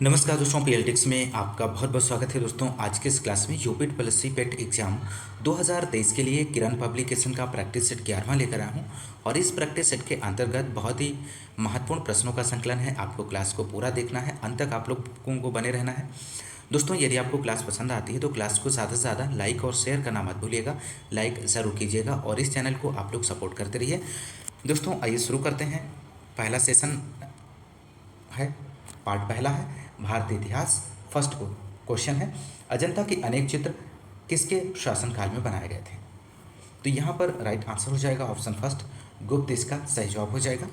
नमस्कार दोस्तों, पीएलटिक्स में आपका बहुत बहुत स्वागत है। दोस्तों आज के इस क्लास में यूपीट प्लस सी पेट एग्जाम 2023 के लिए किरण पब्लिकेशन का प्रैक्टिस सेट 11वां लेकर आया हूं। और इस प्रैक्टिस सेट के अंतर्गत बहुत ही महत्वपूर्ण प्रश्नों का संकलन है। आपको क्लास को पूरा देखना है, अंत तक आप लोगों को बने रहना है। दोस्तों यदि आपको क्लास पसंद आती है तो क्लास को ज़्यादा से ज़्यादा लाइक और शेयर करना मत भूलिएगा। लाइक ज़रूर कीजिएगा और इस चैनल को आप लोग सपोर्ट करते रहिए। दोस्तों आइए शुरू करते हैं। पहला सेशन है, पार्ट पहला है भारतीय इतिहास। फर्स्ट को क्वेश्चन है, अजंता के अनेक चित्र किसके शासनकाल में बनाए गए थे? तो यहाँ पर राइट आंसर हो जाएगा ऑप्शन फर्स्ट, गुप्त इसका सही जवाब हो जाएगा।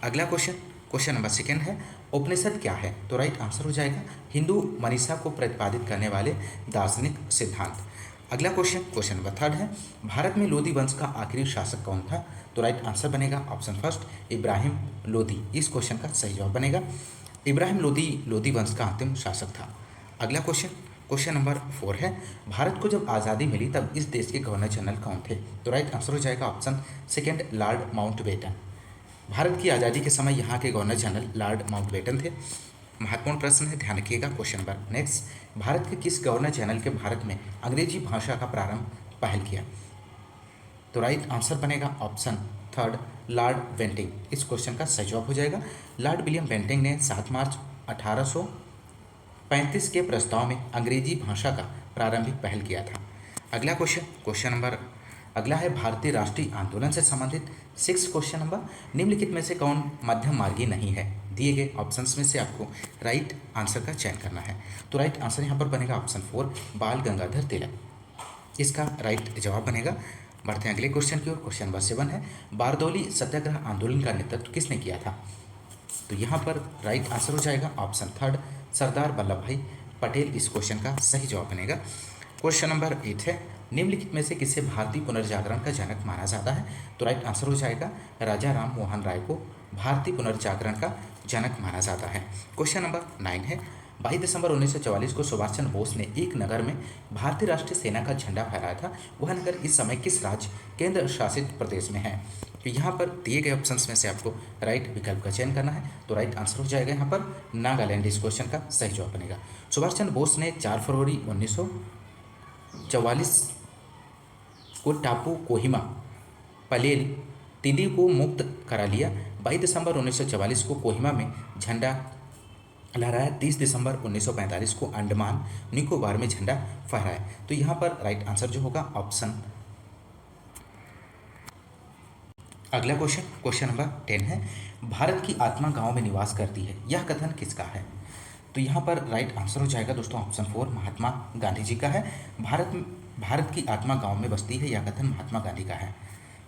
अगला क्वेश्चन, क्वेश्चन नंबर सेकेंड है, उपनिषद क्या है? तो राइट आंसर हो जाएगा हिंदू मनीषा को प्रतिपादित करने वाले दार्शनिक सिद्धांत। अगला क्वेश्चन, क्वेश्चन नंबर थर्ड है, भारत में लोधी वंश का आखिरी शासक कौन था? तो राइट आंसर बनेगा ऑप्शन फर्स्ट, इब्राहिम लोधी। इस क्वेश्चन का सही जवाब बनेगा इब्राहिम लोधी लोधी वंश का अंतिम शासक था। अगला क्वेश्चन, क्वेश्चन नंबर 4 है, भारत को जब आज़ादी मिली तब इस देश के गवर्नर जनरल कौन थे? तो राइट आंसर हो जाएगा option second, Lord Mountbatten. Bharat की आज़ादी के समय यहाँ के गवर्नर जनरल लॉर्ड माउंटबेटन थे। महत्वपूर्ण प्रश्न है, ध्यान रखिएगा। क्वेश्चन नंबर नेक्स्ट, भारत के किस गवर्नर जनरल के भारत में अंग्रेजी भाषा का प्रारंभ पहल किया? तो राइट आंसर बनेगा ऑप्शन थर्ड, लॉर्ड बेंटिंग। इस क्वेश्चन का सही जवाब हो जाएगा लॉर्ड विलियम बेंटिंग ने 7 मार्च 1835 के प्रस्ताव में अंग्रेजी भाषा का प्रारंभिक पहल किया था। अगला क्वेश्चन, क्वेश्चन नंबर अगला है भारतीय राष्ट्रीय आंदोलन से संबंधित। 6 क्वेश्चन नंबर, निम्नलिखित में से कौन मध्यम मार्गी नहीं है? दिए गए ऑप्शंस में से आपको राइट आंसर का चयन करना है। तो राइट आंसर यहाँ पर बनेगा ऑप्शन 4, बाल गंगाधर तिलक। इसका राइट जवाब बनेगा। बढ़ते हैं अगले क्वेश्चन की ओर। क्वेश्चन नंबर 7 है, बारदौली सत्याग्रह आंदोलन का नेतृत्व किसने किया था? तो यहाँ पर राइट आंसर हो जाएगा ऑप्शन थर्ड, सरदार वल्लभ भाई पटेल। इस क्वेश्चन का सही जवाब बनेगा। क्वेश्चन नंबर 8 है, निम्नलिखित में से किसे भारतीय पुनर्जागरण का जनक माना जाता है? तो राइट आंसर हो जाएगा राजा राम मोहन राय को भारतीय पुनर्जागरण का जनक माना जाता है। क्वेश्चन नंबर 9 है, 22 दिसंबर 1944 को सुभाष चंद्र बोस ने एक नगर में भारतीय राष्ट्रीय सेना का झंडा फहराया था। वह नगर इस समय किस राज्य केंद्र शासित प्रदेश में है? तो यहाँ पर दिए गए ऑप्शंस में से आपको राइट विकल्प का चयन करना है। तो राइट आंसर हो जाएगा यहाँ पर नागालैंड। इस क्वेश्चन का सही जवाब बनेगा। सुभाष चंद्र बोस ने 4 फरवरी 1944 को टापू कोहिमा पलेल तिली को मुक्त करा लिया। 22 दिसंबर 1944 को कोहिमा में झंडा लहराया। 30 दिसंबर 1945 को अंडमान निकोबार में झंडा फहराया। तो यहाँ पर राइट आंसर जो होगा ऑप्शन। अगला क्वेश्चन, क्वेश्चन नंबर 10 है, भारत की आत्मा गांव में निवास करती है, यह कथन किसका है? तो यहाँ पर राइट आंसर हो जाएगा दोस्तों ऑप्शन 4, महात्मा गांधी जी का है। भारत की आत्मा गांव में बसती है, यह कथन महात्मा गांधी का है।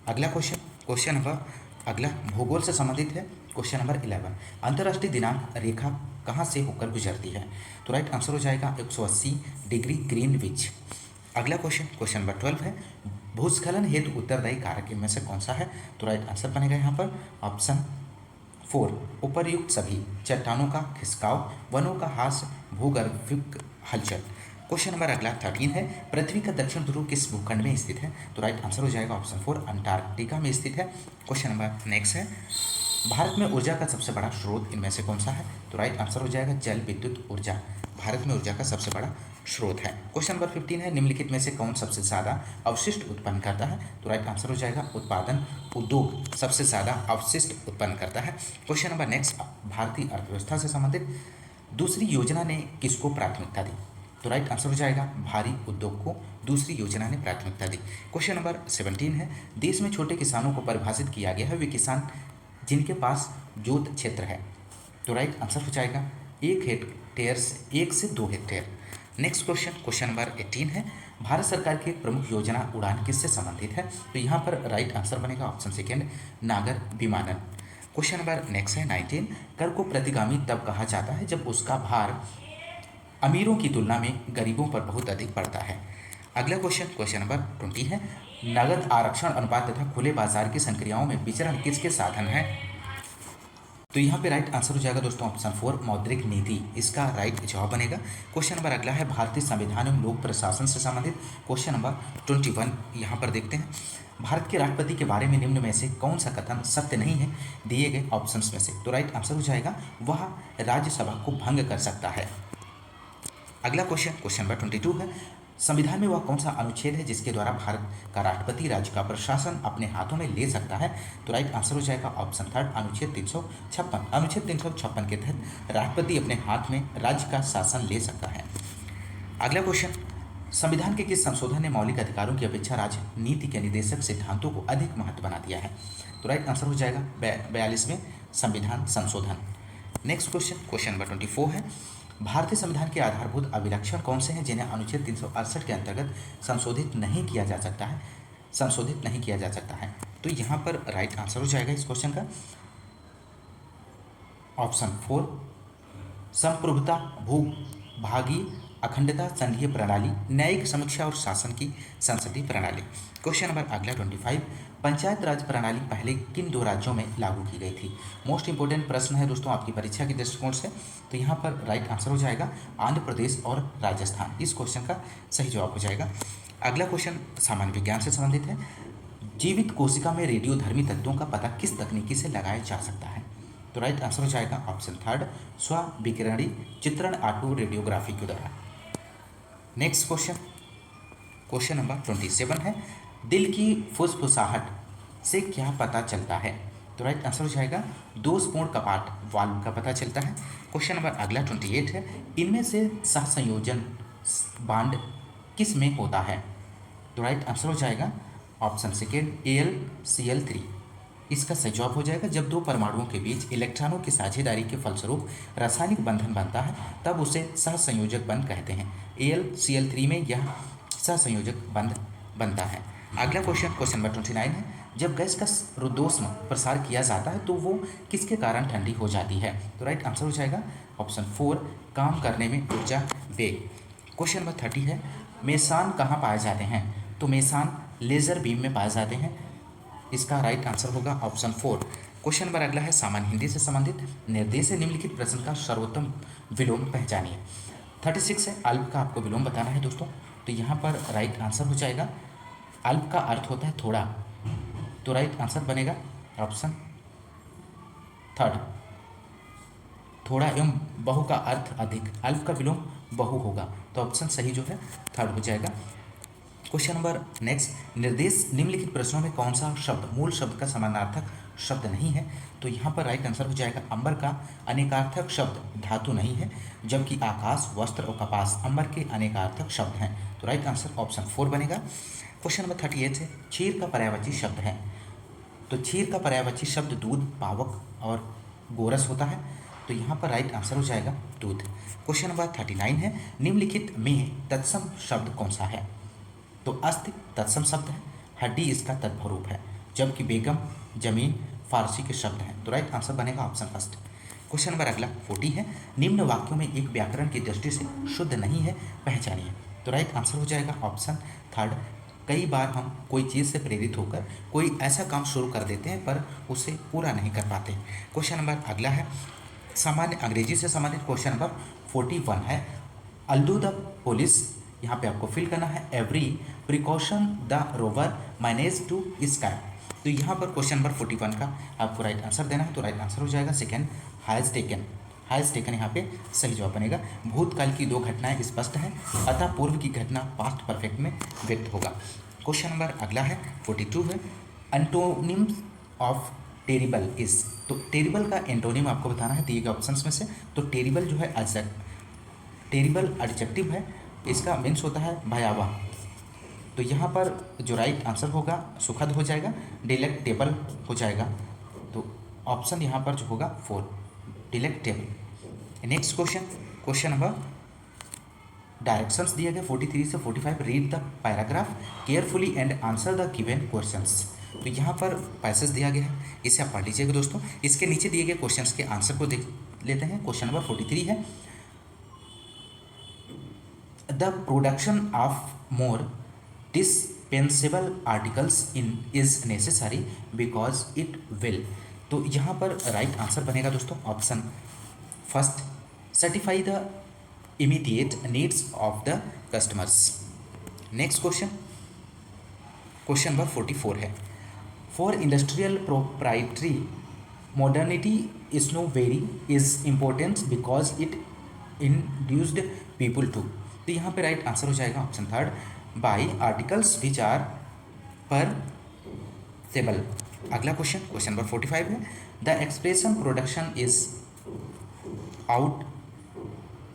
अगला क्वेश्चन, क्वेश्चन नंबर अगला भूगोल से संबंधित है। क्वेश्चन नंबर 11, अंतर्राष्ट्रीय दिनांक रेखा कहाँ से होकर गुजरती है? तो राइट आंसर हो जाएगा 180 डिग्री ग्रीनविच। अगला क्वेश्चन, क्वेश्चन नंबर 12 है, भूस्खलन हेतु उत्तरदायी कारक इनमें से कौन सा है? तो राइट आंसर बनेगा यहाँ पर ऑप्शन 4, उपर्युक्त सभी, चट्टानों का खिसकाव, वनों का ह्रास, भूगर्भिक हलचल। क्वेश्चन नंबर अगला 13 है, पृथ्वी का दक्षिण ध्रुव किस भूखंड में स्थित है? तो राइट आंसर हो जाएगा ऑप्शन 4, अंटार्कटिका में स्थित है। क्वेश्चन नंबर नेक्स्ट है, भारत में ऊर्जा का सबसे बड़ा स्रोत इनमें से कौन सा है? तो राइट आंसर हो जाएगा जल विद्युत ऊर्जा, भारत में ऊर्जा का सबसे बड़ा स्रोत है। क्वेश्चन नंबर 15 है, निम्नलिखित में से कौन सबसे ज़्यादा अवशिष्ट उत्पन्न करता है? तो राइट आंसर हो जाएगा उत्पादन उद्योग सबसे ज़्यादा अवशिष्ट उत्पन्न करता है। क्वेश्चन नंबर नेक्स्ट, भारतीय अर्थव्यवस्था से संबंधित दूसरी योजना ने किसको प्राथमिकता दी? तो राइट आंसर हो जाएगा भारी उद्योग को दूसरी योजना ने प्राथमिकता दी। क्वेश्चन नंबर 17 है, देश में छोटे किसानों को परिभाषित किया गया है, वे किसान जिनके पास जोत क्षेत्र है। तो राइट आंसर हो जाएगा 1 हेक्टेयर से 1 से 2 hectare. Next question, question number 18 है, भारत सरकार की एक प्रमुख योजना उड़ान किससे संबंधित है? तो यहाँ पर राइट आंसर बनेगा ऑप्शन सेकेंड, नागर विमानन। क्वेश्चन नंबर नेक्स्ट है 19, कर को प्रतिगामी तब कहा जाता है जब उसका भार अमीरों की तुलना में गरीबों पर बहुत अधिक पड़ता है। अगला क्वेश्चन, क्वेश्चन नंबर 20 है, नगद आरक्षण अनुपात तथा खुले बाजार की संक्रियाओं में विचरण किसके साधन हैं? तो यहाँ पे राइट आंसर हो जाएगा दोस्तों ऑप्शन 4 मौद्रिक नीति, इसका राइट जवाब बनेगा। क्वेश्चन नंबर अगला है भारतीय संविधान एवं लोक प्रशासन से संबंधित। क्वेश्चन नंबर 21 यहाँ पर देखते हैं, भारत के राष्ट्रपति के बारे में निम्न में से कौन सा कथन सत्य नहीं है दिए गए ऑप्शंस में से। तो राइट आंसर हो जाएगा वह राज्यसभा को भंग कर सकता है। अगला क्वेश्चन नंबर 22 है, संविधान में वह कौन सा अनुच्छेद है जिसके द्वारा भारत का राष्ट्रपति राज्य का प्रशासन अपने हाथों में ले सकता है। तो राइट आंसर हो जाएगा ऑप्शन 3 अनुच्छेद 356। अनुच्छेद 356 के तहत राष्ट्रपति अपने हाथ में राज्य का शासन ले सकता है। अगला क्वेश्चन, संविधान के किस संशोधन ने मौलिक अधिकारों की अपेक्षा राजनीति के निर्देशक सिद्धांतों को अधिक महत्व बना दिया है। तो राइट आंसर हो जाएगा 42वें संविधान संशोधन। नेक्स्ट क्वेश्चन नंबर 24 है, भारतीय संविधान के आधारभूत अभिलक्षण कौन से हैं जिन्हें अनुच्छेद 368 के अंतर्गत संशोधित नहीं किया जा सकता है। तो यहाँ पर राइट आंसर हो जाएगा इस क्वेश्चन का ऑप्शन 4 संप्रभुता, भूभागी अखंडता, संघीय प्रणाली, न्यायिक समीक्षा और शासन की संसदीय प्रणाली। क्वेश्चन नंबर अगला 25, पंचायत राज प्रणाली पहले किन 2 राज्यों में लागू की गई थी। मोस्ट इंपोर्टेंट प्रश्न है दोस्तों आपकी परीक्षा के दृष्टिकोण से। तो यहाँ पर राइट आंसर हो जाएगा आंध्र प्रदेश और राजस्थान, इस क्वेश्चन का सही जवाब हो जाएगा। अगला क्वेश्चन सामान्य विज्ञान से संबंधित है, जीवित कोशिका में रेडियोधर्मी तत्वों का पता किस तकनीकी से लगाया जा सकता है। तो राइट आंसर हो जाएगा ऑप्शन 3 स्वविकिरणी चित्रण ऑटो रेडियोग्राफी के द्वारा। नेक्स्ट क्वेश्चन नंबर 27 है, दिल की फुसफुसाहट से क्या पता चलता है। तो राइट आंसर हो जाएगा दोषपूर्ण कपाट वाल्व का पता चलता है। क्वेश्चन नंबर अगला 28 है, इनमें से सहसंयोजन बांड किस में होता है। तो राइट आंसर हो जाएगा ऑप्शन सेकेंड AlCl3, इसका सही जवाब हो जाएगा जब 2 परमाणुओं के बीच इलेक्ट्रॉनों की साझेदारी के फलस्वरूप रासायनिक बंधन बनता है तब उसे सहसंयोजक बंध कहते हैं। AlCl3 में यह सहसंयोजक बंध बनता है। अगला क्वेश्चन नंबर 29 है, जब गैस का रुद्धोष्म प्रसार किया जाता है तो वो किसके कारण ठंडी हो जाती है। तो राइट आंसर हो जाएगा ऑप्शन 4 काम करने में ऊर्जा वेग। क्वेश्चन नंबर 30 है, मेसान कहाँ पाए जाते हैं। तो मेसान लेजर बीम में पाए जाते हैं, इसका राइट आंसर होगा ऑप्शन 4। क्वेश्चन नंबर अगला है सामान्य हिंदी से संबंधित, निर्देश से निम्नलिखित प्रश्न का सर्वोत्तम विलोम पहचानिए। 36 है, अल्प का आपको विलोम बताना है दोस्तों। तो यहाँ पर राइट आंसर हो जाएगा अल्प का अर्थ होता है थोड़ा, तो राइट आंसर बनेगा ऑप्शन 3 थोड़ा एवं बहु का अर्थ अधिक, अल्प का विलोम बहु होगा, तो ऑप्शन सही जो है 3 हो जाएगा। क्वेश्चन नंबर नेक्स्ट, निर्देश निम्नलिखित प्रश्नों में कौन सा शब्द मूल शब्द का समानार्थक शब्द नहीं है। तो यहाँ पर राइट आंसर हो जाएगा अंबर का अनेकार्थक शब्द धातु नहीं है, जबकि आकाश, वस्त्र और कपास अंबर के अनेकार्थक शब्द हैं। तो राइट आंसर ऑप्शन 4 बनेगा। क्वेश्चन नंबर 38 है, क्षीर का पर्यायवाची शब्द है। तो क्षीर का पर्यायवाची शब्द दूध, पावक और गोरस होता है, तो यहाँ पर राइट आंसर हो जाएगा दूध। क्वेश्चन नंबर 39 है, निम्नलिखित में तत्सम शब्द कौन सा है। तो अस्ति तत्सम शब्द है, हड्डी इसका तद्भव है, जबकि बेगम, जमीन फारसी के शब्द हैं। तो राइट आंसर बनेगा ऑप्शन फर्स्ट। क्वेश्चन नंबर अगला 40 है, निम्न वाक्यों में एक व्याकरण की दृष्टि से शुद्ध नहीं है, पहचानिए। तो राइट आंसर हो जाएगा ऑप्शन 3। कई बार हम कोई चीज़ से प्रेरित होकर कोई ऐसा काम शुरू कर देते हैं पर उसे पूरा नहीं कर पाते। क्वेश्चन नंबर अगला है सामान्य अंग्रेजी से संबंधित। क्वेश्चन नंबर 41 है, अल्दो द पुलिस, यहाँ पे आपको फिल करना है every precaution the rover manage to sky. तो यहाँ पर क्वेश्चन नंबर 41 का आपको राइट आंसर देना है। तो राइट आंसर हो जाएगा सेकेंड हैज़ टेकन यहाँ पे सही जवाब बनेगा। भूतकाल की 2 घटनाएं स्पष्ट हैं, अतः पूर्व की घटना पास्ट परफेक्ट में व्यक्त होगा। क्वेश्चन नंबर अगला है 42 है, एंटोनिम्स ऑफ टेरिबल इज। तो टेरिबल का एंटोनिम आपको बताना है दिए गए ऑप्शंस में से। तो टेरिबल जो है टेरिबल एडजेक्टिव है, इसका मीन्स होता है भयावह। तो यहाँ पर जो राइट आंसर होगा सुखद हो जाएगा, डिलेक्टेबल हो जाएगा। तो ऑप्शन यहाँ पर जो होगा 4 delectable. Next question number directions दिए गए 43 से 45, read the paragraph carefully and answer the given questions. तो यहाँ पर पैसेज दिया गया है, इसे आप पढ़ लीजिएगा दोस्तों। इसके नीचे दिए गए क्वेश्चंस के आंसर को देख लेते हैं। क्वेश्चन नंबर 43 है, the production of more dispensable articles in is necessary because it will तो यहाँ पर राइट आंसर बनेगा दोस्तों option first, certify the immediate needs of the customers. Next question, question number 44 है, for industrial proprietary modernity is no very is important because it induced people to। तो यहाँ पे right answer हो जाएगा option third, by articles which are perishable. अगला question, question number 45 है, the expression production is out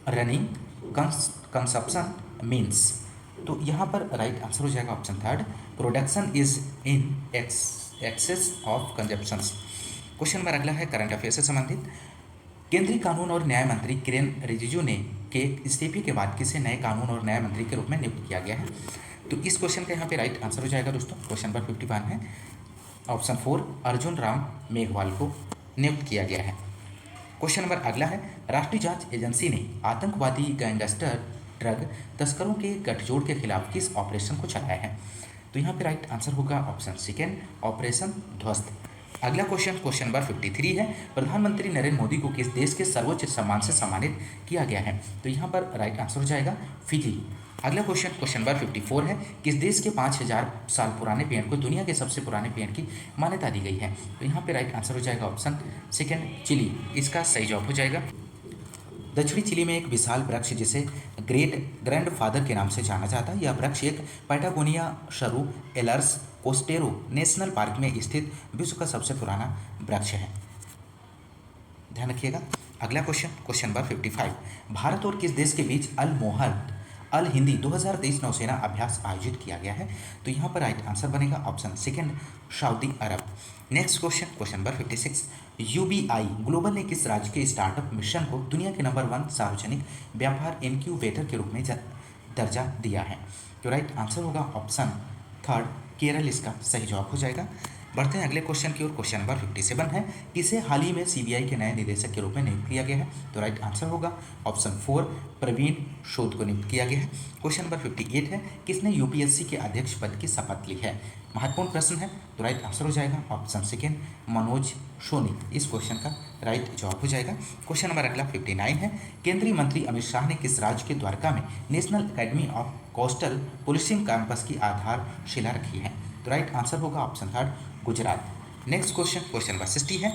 running consumption means. तो यहाँ पर राइट आंसर हो जाएगा option third, production is in excess of consumptions. Question number अगला है current affair से संबंधित, केंद्रीय कानून और न्याय मंत्री किरेन रिजिजू ने के इस्तीफे के बाद किसे नए कानून और न्याय मंत्री के रूप में नियुक्त किया गया है। तो इस क्वेश्चन का यहाँ पे राइट आंसर हो जाएगा दोस्तों क्वेश्चन नंबर 51 है, ऑप्शन 4 अर्जुन राम मेघवाल को नियुक्त किया गया है। क्वेश्चन नंबर अगला है, राष्ट्रीय जांच एजेंसी ने आतंकवादी गैंगस्टर ड्रग तस्करों के गठजोड़ के खिलाफ किस ऑपरेशन को चलाया है। तो यहाँ पे राइट आंसर होगा ऑप्शन सेकेंड, ऑपरेशन ध्वस्त। अगला क्वेश्चन, क्वेश्चन नंबर 53 है, प्रधानमंत्री नरेंद्र मोदी को किस देश के सर्वोच्च सम्मान से सम्मानित किया गया है। तो यहाँ पर राइट आंसर हो जाएगा फिजी। अगला क्वेश्चन, क्वेश्चन नंबर 54 है, किस देश के 5000 साल पुराने पेड़ को दुनिया के सबसे पुराने पेड़ की मान्यता दी गई है। तो यहाँ पे राइट आंसर हो जाएगा ऑप्शन सेकेंड, चिली, इसका सही जवाब हो जाएगा। दक्षिणी चिली में एक विशाल वृक्ष जिसे ग्रेट ग्रैंडफादर के नाम से जाना जाता है, यह वृक्ष एक पैटागोनिया शरू एलर्स कोस्टेरो नेशनल पार्क में स्थित विश्व का सबसे पुराना वृक्ष है, ध्यान रखिएगा। अगला क्वेश्चन, क्वेश्चन नंबर 55, भारत और किस देश के बीच अल हिंदी 2023 नौसेना अभ्यास आयोजित किया गया है। तो यहाँ पर राइट आंसर बनेगा option second, Saudi Arab. Next question, question number 56, UBI global ने किस राज्य के स्टार्टअप मिशन को दुनिया के नंबर 1 सार्वजनिक व्यापार इनक्यूबेटर के रूप में दर्जा दिया है। तो राइट आंसर होगा ऑप्शन थर्ड, केरल, इसका सही जवाब हो जाएगा। बढ़ते हैं अगले क्वेश्चन की ओर। क्वेश्चन नंबर 57 है, किसे हाल ही में सीबीआई के नए निदेशक के रूप में नियुक्त किया गया है। तो राइट आंसर होगा ऑप्शन 4, प्रवीण सूद को नियुक्त किया गया है। क्वेश्चन नंबर 58 है, किसने यूपीएससी के अध्यक्ष पद की शपथ ली है। महत्वपूर्ण प्रश्न है, तो राइट आंसर हो जाएगा ऑप्शन सेकेंड, मनोज सोनी, इस क्वेश्चन का राइट जवाब हो जाएगा। क्वेश्चन नंबर अगला 59 है, केंद्रीय मंत्री अमित शाह ने किस राज्य के द्वारका में national academy of coastal policing campus की आधारशिला रखी है। तो राइट आंसर होगा option third, Gujarat. Next question, question number 60 है,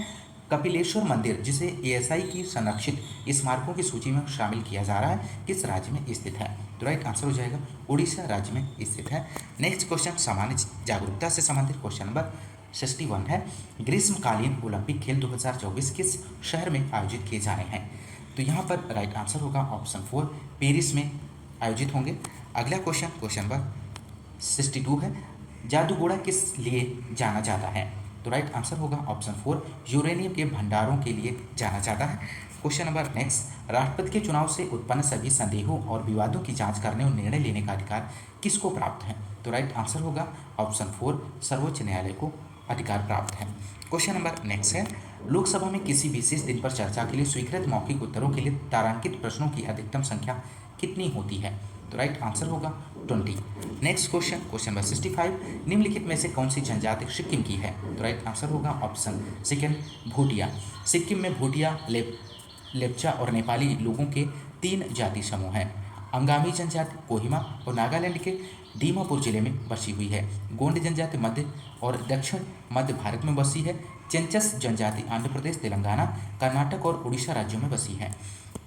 कपिलेश्वर मंदिर जिसे एएसआई की संरक्षित स्मारकों की सूची में शामिल किया जा रहा है, किस राज्य में स्थित है। तो राइट आंसर हो जाएगा उड़ीसा राज्य में स्थित है। नेक्स्ट क्वेश्चन, सामान्य जागरूकता से संबंधित क्वेश्चन नंबर 61 है, ग्रीष्मकालीन ओलंपिक खेल 2024 किस शहर में आयोजित किए जाने हैं। तो यहाँ पर राइट आंसर होगा ऑप्शन 4, पेरिस में आयोजित होंगे। अगला क्वेश्चन, क्वेश्चन नंबर 62 है, जादूगोड़ा किस लिए जाना जाता है। तो राइट आंसर होगा ऑप्शन 4, यूरेनियम के भंडारों के लिए जाना जाता है। क्वेश्चन नंबर नेक्स्ट, राष्ट्रपति के चुनाव से उत्पन्न सभी संदेहों और विवादों की जांच करने और निर्णय लेने का अधिकार किसको प्राप्त है। तो राइट आंसर होगा ऑप्शन 4, सर्वोच्च न्यायालय को अधिकार प्राप्त है। क्वेश्चन नंबर नेक्स्ट है, लोकसभा में किसी विशेष दिन पर चर्चा के लिए स्वीकृत मौखिक उत्तरों के लिए तारांकित प्रश्नों की अधिकतम संख्या कितनी होती है। तो राइट आंसर होगा 20। नेक्स्ट क्वेश्चन, क्वेश्चन नंबर 65, निम्नलिखित में से कौन सी जनजाति सिक्किम की है। तो राइट आंसर होगा ऑप्शन सेकेंड, भूटिया। सिक्किम में भूटिया, लेप्चा और नेपाली लोगों के 3 जाति समूह हैं। अंगामी जनजाति कोहिमा और नागालैंड के दीमापुर जिले में बसी हुई है। गोंड जनजाति मध्य और दक्षिण मध्य भारत में बसी है। चेंचस जनजाति आंध्र प्रदेश, तेलंगाना, कर्नाटक और उड़ीसा राज्यों में बसी है।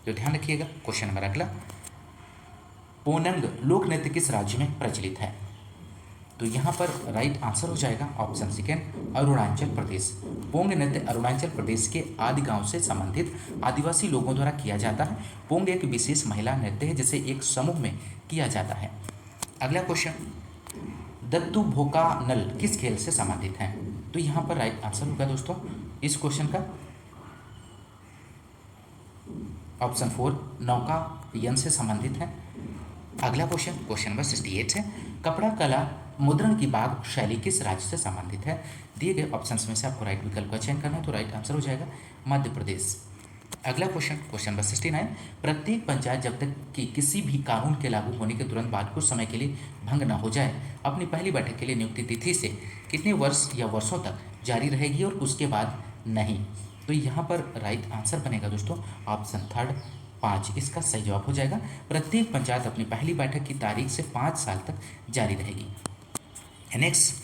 तो ध्यान रखिएगा। क्वेश्चन नंबर अगला, पोनंग लोक नृत्य किस राज्य में प्रचलित है। तो यहाँ पर राइट आंसर हो जाएगा ऑप्शन सेकेंड, अरुणाचल प्रदेश। पोंग नृत्य अरुणाचल प्रदेश के आदि गांव से संबंधित आदिवासी लोगों द्वारा किया जाता है। पोंग एक विशेष महिला नृत्य है जिसे एक समूह में किया जाता है। अगला क्वेश्चन, दत्तू भोका नल किस खेल से संबंधित है। तो यहाँ पर राइट आंसर होगा दोस्तों इस क्वेश्चन का ऑप्शन 4, नौकायन से संबंधित है। अगला क्वेश्चन, क्वेश्चन नंबर 68 है, कपड़ा कला मुद्रण की बाग शैली किस राज्य से संबंधित है। दिए गए ऑप्शंस में से आपको राइट विकल्प का चयन करना है। तो राइट आंसर हो जाएगा मध्य प्रदेश। अगला क्वेश्चन, क्वेश्चन नंबर 69, प्रत्येक पंचायत जब तक कि किसी भी कानून के लागू होने के तुरंत बाद कुछ समय के लिए भंग न हो जाए, अपनी पहली बैठक के लिए नियुक्ति तिथि से कितने वर्ष या वर्षों तक जारी रहेगी और उसके बाद नहीं। तो यहाँ पर राइट आंसर बनेगा दोस्तों ऑप्शन थर्ड 5, इसका सही जवाब हो जाएगा। प्रत्येक पंचायत अपनी पहली बैठक की तारीख से 5 साल तक जारी रहेगी। नेक्स्ट,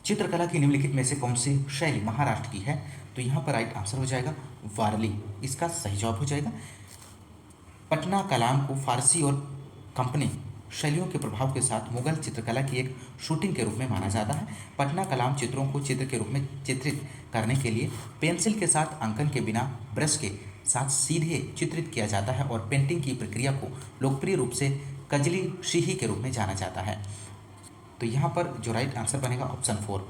चित्रकला की निम्नलिखित में से कौन सी शैली महाराष्ट्र की है? तो यहाँ पर राइट आंसर हो जाएगा वारली, इसका सही जवाब हो जाएगा। पटना कलाम को फारसी और कंपनी शैलियों के प्रभाव के साथ मुगल चित्रकला की एक शूटिंग के रूप में माना जाता है। पटना कलाम चित्रों को चित्र के रूप में चित्रित करने के लिए पेंसिल के साथ अंकन के बिना ब्रश के साथ सीधे चित्रित किया जाता है और पेंटिंग की प्रक्रिया को लोकप्रिय रूप से कजली शीही के रूप में जाना जाता है। तो यहाँ पर जो राइट आंसर बनेगा ऑप्शन 4,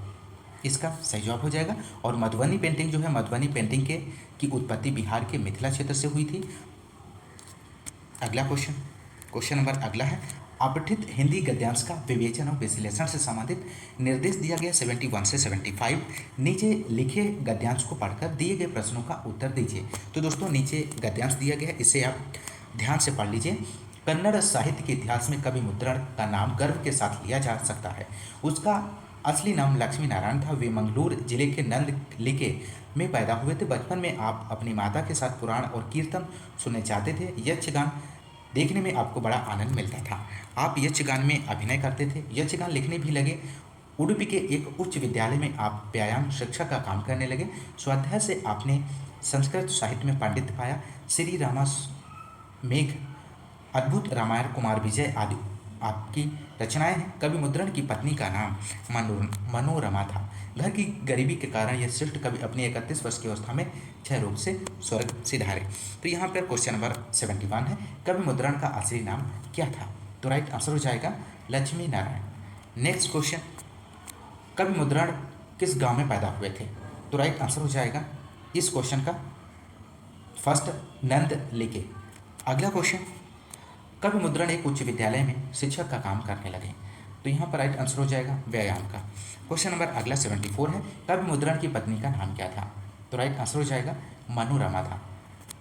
इसका सही जवाब हो जाएगा। और मधुबनी पेंटिंग जो है, मधुबनी पेंटिंग की उत्पत्ति बिहार के मिथिला क्षेत्र से हुई थी। अगला क्वेश्चन नंबर अगला है, अपठित हिंदी गद्यांश का विवेचन और विश्लेषण से संबंधित निर्देश दिया गया 71 से 75। नीचे लिखे गद्यांश को पढ़कर दिए गए प्रश्नों का उत्तर दीजिए। तो दोस्तों नीचे गद्यांश दिया गया है, इसे आप ध्यान से पढ़ लीजिए। कन्नड़ साहित्य के इतिहास में कवि मुद्रण का नाम गर्व के साथ लिया जा सकता है। उसका असली नाम लक्ष्मी नारायण था। वे मंगलूर जिले के नंदलिके में पैदा हुए थे। बचपन में आप अपनी माता के साथ पुराण और कीर्तन सुनने जाते थे। यक्षगान देखने में आपको बड़ा आनंद मिलता था। आप यक्षगान में अभिनय करते थे। यक्षगान लिखने भी लगे। उडुपी के एक उच्च विद्यालय में आप व्यायाम शिक्षक का काम करने लगे। स्वाध्याय से आपने संस्कृत साहित्य में पांडित्य पाया। श्री रामास मेघ, अद्भुत रामायण, कुमार विजय आदि आपकी रचनाएं हैं। कवि मुद्रण की पत्नी का नाम मनोरमा था। घर की गरीबी के कारण यह श्रेष्ठ कवि अपनी 31 वर्ष की अवस्था में क्षय रोग से स्वर्ग सिधारे। तो यहाँ पर क्वेश्चन नंबर 71 है, कवि मुद्रण का असली नाम क्या था? तो राइट आंसर हो जाएगा लक्ष्मी नारायण। नेक्स्ट क्वेश्चन, कवि मुद्रण किस गांव में पैदा हुए थे? तो राइट आंसर हो जाएगा इस क्वेश्चन का फर्स्ट नंदलिके। अगला क्वेश्चन, कवि मुद्रण एक उच्च विद्यालय में शिक्षक का काम करने लगे। तो यहाँ पर राइट आंसर हो जाएगा व्यायाम का। क्वेश्चन नंबर अगला 74 है, कवि मुद्रण की पत्नी का नाम क्या था? तो राइट आंसर हो जाएगा मनोरमा था।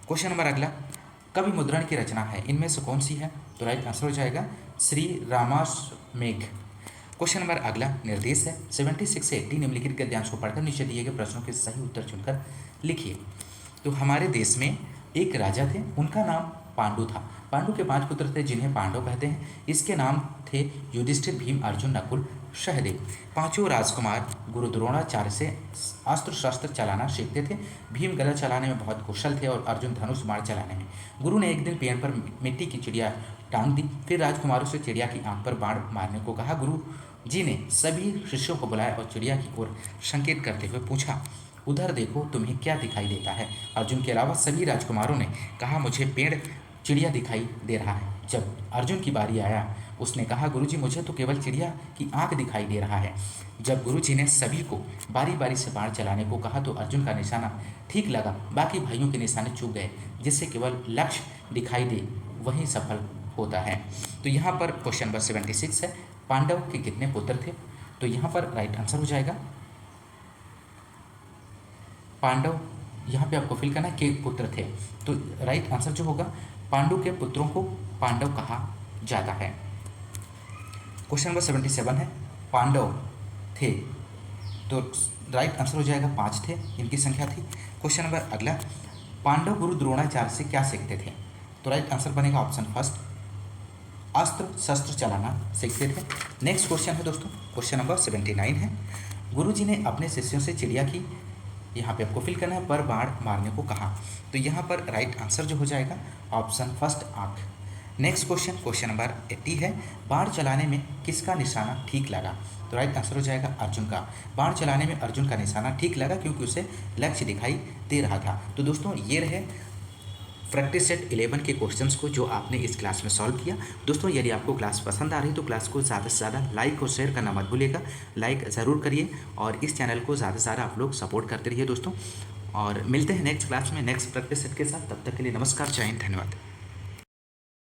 क्वेश्चन नंबर अगला, कवि मुद्रण की रचना है इनमें से कौन सी है? तो राइट आंसर हो जाएगा श्री रामास मेघ। क्वेश्चन नंबर अगला निर्देश है 76 से 80 निम्नलिखित गद्यांश को पढ़कर नीचे दिए गए प्रश्नों के सही उत्तर चुनकर लिखिए। तो हमारे देश में एक राजा थे, उनका नाम पांडु था। पांडु के 5 पुत्र थे जिन्हें पांडव कहते हैं। इसके नाम थे युधिष्ठिर, भीम, अर्जुन, नकुल, सहदेव। पांचों राजकुमार गुरु द्रोणाचार्य से अस्त्र शस्त्र चलाना सीखते थे। भीम गदा चलाने में बहुत कुशल थे और अर्जुन धनुष बाण चलाने में। गुरु ने एक दिन पेड़ पर मिट्टी की चिड़िया टांग दी। फिर राजकुमारों से चिड़िया की आंख पर बाण मारने को कहा। गुरु जी ने सभी शिष्यों को बुलाया और चिड़िया की ओर संकेत करते हुए पूछा, उधर देखो, तुम्हें क्या दिखाई देता है? अर्जुन के अलावा सभी राजकुमारों ने कहा, मुझे पेड़ चिड़िया दिखाई दे रहा है। जब अर्जुन की बारी आया, उसने कहा, गुरुजी मुझे तो केवल चिड़िया की आंख दिखाई दे रहा है। जब गुरुजी ने सभी को बारी बारी से बाण चलाने को कहा तो अर्जुन का निशाना ठीक लगा, बाकी भाइयों के निशाने चूक गए। जिससे केवल लक्ष्य दिखाई दे वही सफल होता है। तो यहाँ पर क्वेश्चन नंबर 76 है, पांडव के कितने पुत्र थे? तो यहाँ पर राइट आंसर हो जाएगा पांडव, यहाँ पे आपको फिल करना है के पुत्र थे। तो राइट आंसर जो होगा, पांडु के पुत्रों को पांडव कहा जाता है। क्वेश्चन नंबर 77 है, पांडव थे, तो राइट आंसर हो जाएगा 5 थे, इनकी संख्या थी। क्वेश्चन नंबर अगला, पांडव गुरु द्रोणाचार्य से क्या सीखते थे? तो राइट आंसर बनेगा ऑप्शन फर्स्ट, अस्त्र शस्त्र चलाना सीखते थे। नेक्स्ट क्वेश्चन है दोस्तों, क्वेश्चन नंबर 79 है, गुरुजी ने अपने शिष्यों से चिड़िया की, यहाँ पे आपको फिल करना है, पर बाण मारने को कहा। तो यहाँ पर राइट आंसर जो हो जाएगा ऑप्शन फर्स्ट आंख। नेक्स्ट क्वेश्चन नंबर 80 है, बाण चलाने में किसका निशाना ठीक लगा? तो राइट आंसर हो जाएगा अर्जुन का। बाण चलाने में अर्जुन का निशाना ठीक लगा क्योंकि उसे लक्ष्य दिखाई दे रहा था। तो दोस्तों ये रहे प्रैक्टिस सेट 11 के क्वेश्चंस को जो आपने इस क्लास में सॉल्व किया। दोस्तों यदि आपको क्लास पसंद आ रही तो क्लास को ज़्यादा से ज़्यादा लाइक और शेयर करना मत भूलिएगा। लाइक ज़रूर करिए और इस चैनल को ज़्यादा से ज़्यादा आप लोग सपोर्ट करते रहिए दोस्तों। और मिलते हैं नेक्स्ट क्लास में नेक्स्ट प्रैक्टिस सेट के साथ। तब तक के लिए नमस्कार, जय हिंद, धन्यवाद।